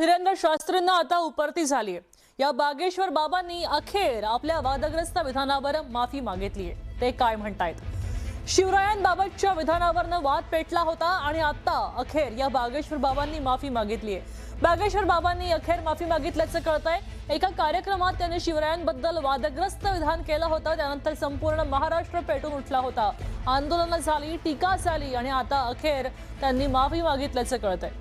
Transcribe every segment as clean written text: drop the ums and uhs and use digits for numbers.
धीरेंद्र शास्त्रींना आता उपरती झाली आहे। या बागेश्वर बाबांनी अखेर आपल्या वादग्रस्त विधानावर माफी मागितली आहे। ते काय म्हणतायत? शिवरायांबाबतच्या विधानावरनं वाद पेटला होता आणि आता अखेर या बागेश्वर बाबांनी माफी मागितली आहे। बागेश्वर बाबांनी अखेर माफी मागितल्याचं कळतंय। एका कार्यक्रमात त्यांनी शिवरायांबद्दल वादग्रस्त विधान केलं होतं, त्यानंतर संपूर्ण महाराष्ट्र पेटून उठला होता। आंदोलन झाली, टीका झाली आणि आता अखेर त्यांनी माफी मागितल्याचं कळतंय।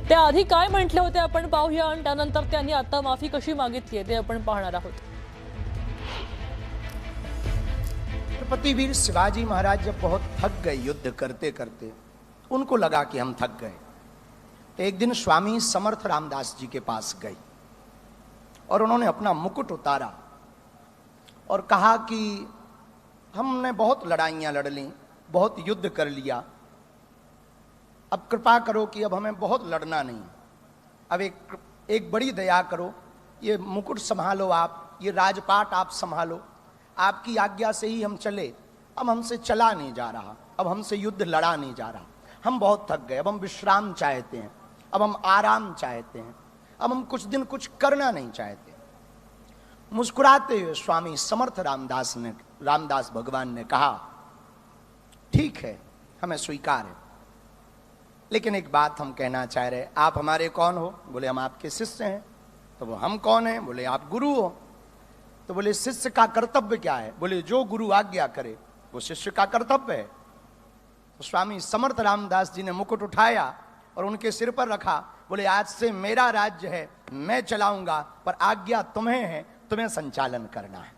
ते आधी काय म्हटले होते आपण पाहूया आणि त्यानंतर त्यांनी आता माफी कशी मागितली आहे ते आपण पाहणार आहोत। छत्रपति वीर शिवाजी महाराज जब बहुत थक गए युद्ध करते करते, उनको लगा कि हम थक गए, तो एक दिन स्वामी समर्थ रामदास जी के पास गए और उन्होंने अपना मुकुट उतारा और कहा कि हमने बहुत लड़ाइयां लड़ ली, बहुत युद्ध कर लिया, अब कृपा करो कि अब हमें बहुत लड़ना नहीं, अब एक बड़ी दया करो, ये मुकुट संभालो आप, ये राजपाट आप संभालो, आपकी आज्ञा से ही हम चले, अब हमसे चला नहीं जा रहा, अब हमसे युद्ध लड़ा नहीं जा रहा, हम बहुत थक गए, अब हम विश्राम चाहते हैं, अब हम आराम चाहते हैं, अब हम कुछ दिन कुछ करना नहीं चाहते। मुस्कुराते हुए स्वामी समर्थ रामदास भगवान ने कहा, ठीक है, हमें स्वीकार है, लेकिन एक बात हम कहना चाह रहे, आप हमारे कौन हो? बोले हम आपके शिष्य हैं। तो वो हम कौन हैं? बोले आप गुरु हो। तो बोले शिष्य का कर्तव्य क्या है? बोले जो गुरु आज्ञा करे वो शिष्य का कर्तव्य है। तो स्वामी समर्थ रामदास जी ने मुकुट उठाया और उनके सिर पर रखा, बोले आज से मेरा राज्य है, मैं चलाऊंगा, पर आज्ञा तुम्हें है, तुम्हें संचालन करना है।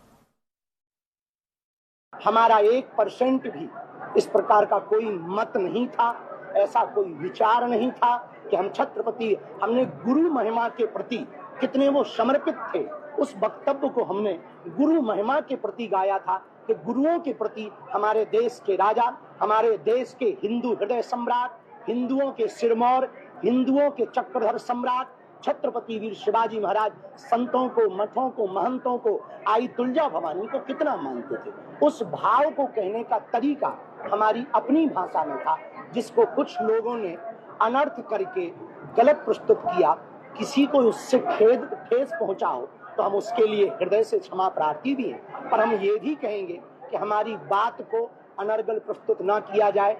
हमारा 1% भी इस प्रकार का कोई मत नहीं था, ऐसा कोई विचार नहीं था कि हम छत्रपति, हमने गुरु महिमा के प्रति कितने वो समर्पित थे, उस वक्तव्य को हमने गुरु महिमा के प्रति गाया था कि गुरुओं के प्रति हमारे देश के राजा, हमारे देश के हिंदू हृदय सम्राट, हिंदुओं के सिरमौर, हिंदुओं के चक्रधर सम्राट छत्रपति वीर शिवाजी महाराज संतों को, मठों को, महंतों को, आई तुलजा भवानी को कितना मानते थे। उस भाव को कहने का तरीका हमारी अपनी भाषा में था, जिसको कुछ लोगों ने अनर्थ करके गलत प्रस्तुत किया। किसी को उससे ठेस पहुंचा हो तो हम उसके लिए हृदय से क्षमा प्रार्थी भी हैं, पर हम ये भी कहेंगे कि हमारी बात को अनर्गल प्रस्तुत ना किया जाए।